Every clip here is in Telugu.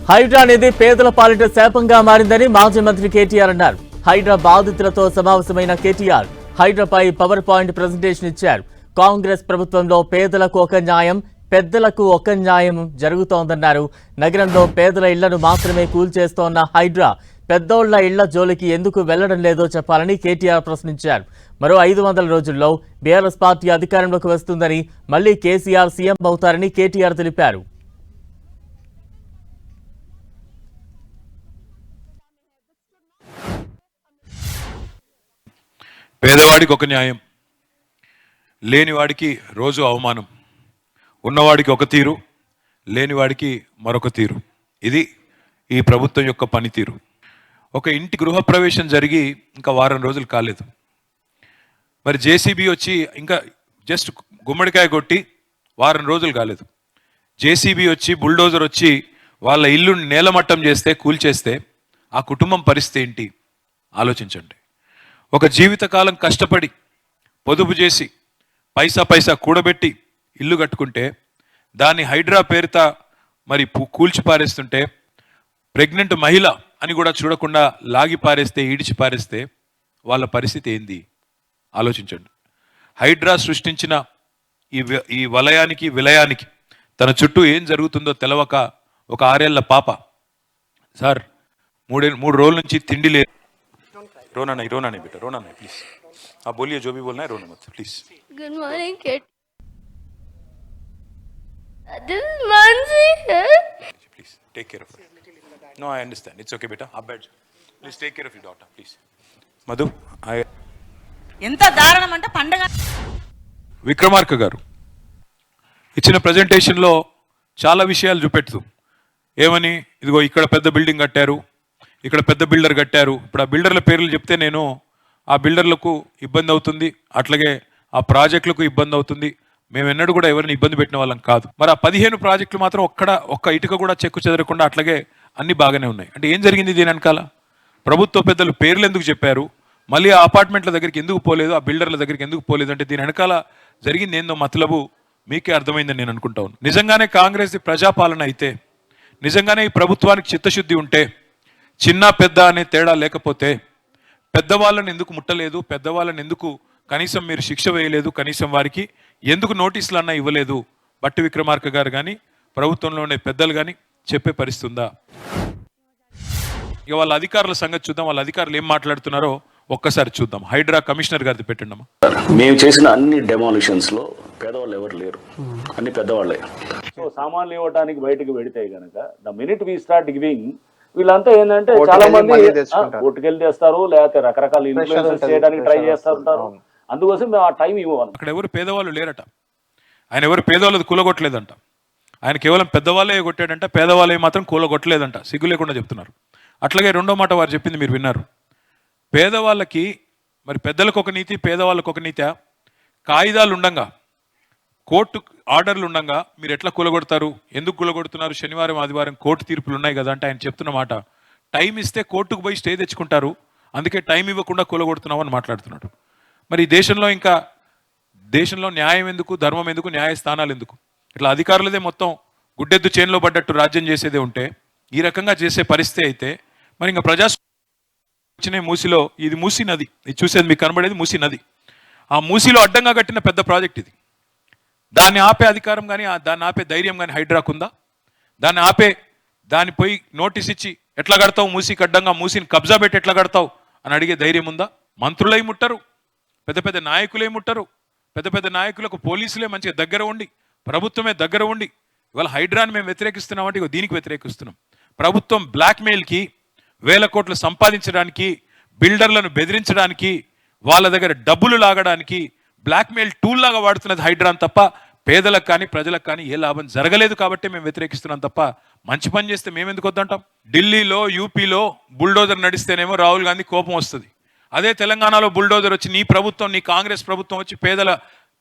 హైడ్రా అనేది పేదల పాలిట శాపంగా మారిందని మాజీ మంత్రి కేటీఆర్ అన్నారు. హైడ్రా బాధితులతో సమావేశమైన కేటీఆర్ హైడ్రాపై పవర్ పాయింట్ ప్రెజెంటేషన్ ఇచ్చారు. కాంగ్రెస్ ప్రభుత్వంలో పేదలకు ఒక న్యాయం, పెద్దలకు ఒక న్యాయం జరుగుతోందన్నారు. నగరంలో పేదల ఇళ్లను మాత్రమే కూల్చేస్తోన్న హైడ్రా పెద్దోళ్ల ఇళ్ల జోలికి ఎందుకు వెళ్లడం లేదో చెప్పాలని కేటీఆర్ ప్రశ్నించారు. మరో 500 రోజుల్లో బీఆర్ఎస్ పార్టీ అధికారంలోకి వస్తుందని, మళ్లీ కేసీఆర్ సీఎం అవుతారని కేటీఆర్ తెలిపారు. పేదవాడికి ఒక న్యాయం, లేనివాడికి రోజు అవమానం, ఉన్నవాడికి ఒక తీరు, లేనివాడికి మరొక తీరు. ఇది ఈ ప్రభుత్వం యొక్క పనితీరు. ఒక ఇంటి గృహప్రవేశం జరిగి ఇంకా వారం రోజులు కాలేదు, మరి జేసీబీ వచ్చి ఇంకా జస్ట్ గుమ్మడికాయ కొట్టి వారం రోజులు కాలేదు. జేసీబీ వచ్చి బుల్డోజర్ వచ్చి వాళ్ళ ఇల్లు నేలమట్టం చేస్తే, కూల్చేస్తే ఆ కుటుంబం పరిస్థితి ఏంటి ఆలోచించండి. ఒక జీవితకాలం కష్టపడి పొదుపు చేసి పైసా కూడబెట్టి ఇల్లు కట్టుకుంటే దాన్ని హైడ్రా పేరుతో మరి కూల్చి పారేస్తుంటే, ప్రెగ్నెంట్ మహిళ అని కూడా చూడకుండా లాగి పారేస్తే, ఈడిచి పారేస్తే వాళ్ళ పరిస్థితి ఏంది ఆలోచించండి. హైడ్రా సృష్టించిన ఈ వలయానికి విలయానికి తన చుట్టూ ఏం జరుగుతుందో తెలవక ఒక 6 ఏళ్ల పాప, సార్ 3 రోజుల నుంచి తిండి లేదు. रोना नहीं बेटा, रोना नहीं प्लीज. आप बोलिए जो भी बोलना है, रोना मत please. Good morning kid. This is Mansi. Please take care of her. No, I understand. It's okay beta. आप बैठ. Please take care of your daughter, please. Madhu, ఎంత దారుణం అంటే పండగ. విక్రమార్క గారు ఇచ్చిన ప్రెజెంటేషన్లో చాలా విషయాలు చూపెడుతూ ఏమని, ఇదిగో ఇక్కడ పెద్ద బిల్డింగ్ కట్టారు, ఇక్కడ పెద్ద బిల్డర్ కట్టారు. ఇప్పుడు ఆ బిల్డర్ల పేర్లు చెప్తే నేను ఆ బిల్డర్లకు ఇబ్బంది అవుతుంది, అట్లాగే ఆ ప్రాజెక్టులకు ఇబ్బంది అవుతుంది. మేము ఎన్నడూ కూడా ఎవరిని ఇబ్బంది పెట్టిన వాళ్ళం కాదు. మరి ఆ 15 ప్రాజెక్టులు మాత్రం ఒక్క ఇటుక కూడా చెక్కు చెదరకుండా అట్లాగే అన్ని బాగానే ఉన్నాయి. అంటే ఏం జరిగింది దీని వెనకాల? ప్రభుత్వ పెద్దలు పేర్లు ఎందుకు చెప్పారు, మళ్ళీ ఆ అపార్ట్మెంట్ల దగ్గరికి ఎందుకు పోలేదు, ఆ బిల్డర్ల దగ్గరికి ఎందుకు పోలేదు అంటే దీని వెనకాల జరిగింది ఏందో మతలబు మీకే అర్థమైందని నేను అనుకుంటా ఉన్నాను. నిజంగానే కాంగ్రెస్ ప్రజాపాలన అయితే, నిజంగానే ఈ ప్రభుత్వానికి చిత్తశుద్ధి ఉంటే, చిన్న పెద్ద అనే తేడా లేకపోతే పెద్దవాళ్ళని ఎందుకు ముట్టలేదు, పెద్దవాళ్ళని ఎందుకు కనీసం మీరు శిక్ష వేయలేదు, కనీసం వారికి ఎందుకు నోటీసులు అన్నా ఇవ్వలేదు బట్టి విక్రమార్క గారు కానీ ప్రభుత్వంలో ఉండే పెద్దలు కానీ చెప్పే పరిస్థితి ఉందా? ఇక వాళ్ళ అధికారుల సంగతి చూద్దాం. వాళ్ళ అధికారులు ఏం మాట్లాడుతున్నారో ఒక్కసారి చూద్దాం. హైడ్రా కమిషనర్ గారిది పెట్టండి అమ్మా. మేము చేసిన అన్ని డెమాలిషన్స్ లో పేదవాళ్ళు ఎవరు లేరు, అన్ని పెద్దవాళ్ళే. సో సామాన్లు ఇవ్వడానికి బయటకు పెడితే కనుక the minute we start giving, వీళ్ళంతా ఏంటంటే చాలా మంది ఓటుకెళ్ళి తెస్తారు, లేకపోతే రకరకాల ఇన్ఫ్లుయెన్సెస్ చేయడానికి ట్రై చేస్తుంటారు. అందుకోసం మేము ఆ టైం ఇవ్వాలి. అక్కడ ఎవరు పేదవాళ్ళు లేరట, ఆయన ఎవరు పేదవాళ్ళది కూలగొట్టలేదంట, ఆయన కేవలం పెద్దవాళ్ళే కొట్టాడంట, పేదవాళ్ళే మాత్రం కూలగొట్టలేదంట. సిగ్గు లేకుండా చెప్తున్నారు. అట్లాగే రెండో మాట వారు చెప్పింది మీరు విన్నారు. పేదవాళ్ళకి మరి పెద్దలకు ఒక నీతి, పేదవాళ్ళకు ఒక నీతి. కాయిదాలు ఉండంగా, కోర్టు ఆర్డర్లు ఉండంగా మీరు ఎట్లా కూలగొడతారు, ఎందుకు కూలగొడుతున్నారు? శనివారం ఆదివారం కోర్టు తీర్పులు ఉన్నాయి కదా అంటే ఆయన చెప్తున్న మాట, టైం ఇస్తే కోర్టుకు పోయి స్టే తెచ్చుకుంటారు, అందుకే టైం ఇవ్వకుండా కూలగొడుతున్నావు అని మాట్లాడుతున్నాడు. మరి ఈ దేశంలో న్యాయం ఎందుకు, ధర్మం ఎందుకు, న్యాయస్థానాలు ఎందుకు? ఇట్లా అధికారులదే మొత్తం గుడ్డెద్దు చేనులో పడ్డట్టు రాజ్యం చేసేదే ఉంటే, ఈ రకంగా చేసే పరిస్థితి అయితే మరి ఇంకా వచ్చిన మూసిలో, ఇది మూసీ నది, ఇది చూసేది మీకు కనబడేది మూసీ నది. ఆ మూసీలో అడ్డంగా కట్టిన పెద్ద ప్రాజెక్ట్ ఇది. దాన్ని ఆపే అధికారం కానీ, దాన్ని ఆపే ధైర్యం కానీ హైడ్రాకుందా? దాన్ని పోయి నోటీస్ ఇచ్చి ఎట్లా కడతావు, మూసీకి అడ్డంగా మూసీని కబ్జా పెట్టి ఎట్లా కడతావు అని అడిగే ధైర్యం ఉందా? మంత్రులై ముట్టరు, పెద్ద నాయకులే ముట్టరు, పెద్ద నాయకులకు పోలీసులే మంచిగా దగ్గర ఉండి, ప్రభుత్వమే దగ్గర ఉండి ఇవాళ హైడ్రాని మేము వ్యతిరేకిస్తున్నామంటే ఇక దీనికి వ్యతిరేకిస్తున్నాం. ప్రభుత్వం బ్లాక్మెయిల్కి, వేల కోట్లు సంపాదించడానికి, బిల్డర్లను బెదిరించడానికి, వాళ్ళ దగ్గర డబ్బులు లాగడానికి బ్లాక్మెయిల్ టూల్ లాగా వాడుతున్నది హైడ్రాన్ తప్ప పేదలకు కానీ ప్రజలకు కానీ ఏ లాభం జరగలేదు. కాబట్టి మేము వ్యతిరేకిస్తున్నాం తప్ప మంచి పని చేస్తే మేము ఎందుకు వద్దంటాం? ఢిల్లీలో, యూపీలో బుల్డోజర్ నడిస్తేనేమో రాహుల్ గాంధీ కోపం వస్తుంది. అదే తెలంగాణలో బుల్డోజర్ వచ్చి నీ ప్రభుత్వం, నీ కాంగ్రెస్ ప్రభుత్వం వచ్చి పేదల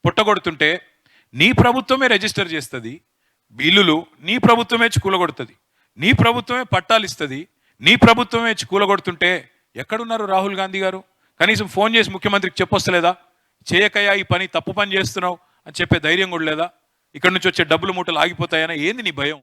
పుట్టగొడుతుంటే నీ ప్రభుత్వమే రిజిస్టర్ చేస్తుంది బిల్లులు, నీ ప్రభుత్వమే కూలగొడుతుంది, నీ ప్రభుత్వమే పట్టాలు ఇస్తుంది, నీ ప్రభుత్వమే కూలగొడుతుంటే ఎక్కడున్నారు రాహుల్ గాంధీ గారు? కనీసం ఫోన్ చేసి ముఖ్యమంత్రికి చెప్పొస్తలేదా, చేయకయ్యా ఈ పని, తప్పు పని చేస్తున్నావు అని చెప్పే ధైర్యం కూడా లేదా? ఇక్కడ నుంచి వచ్చే డబ్బులు మూటలు ఆగిపోతాయనా? ఏంది నీ భయం?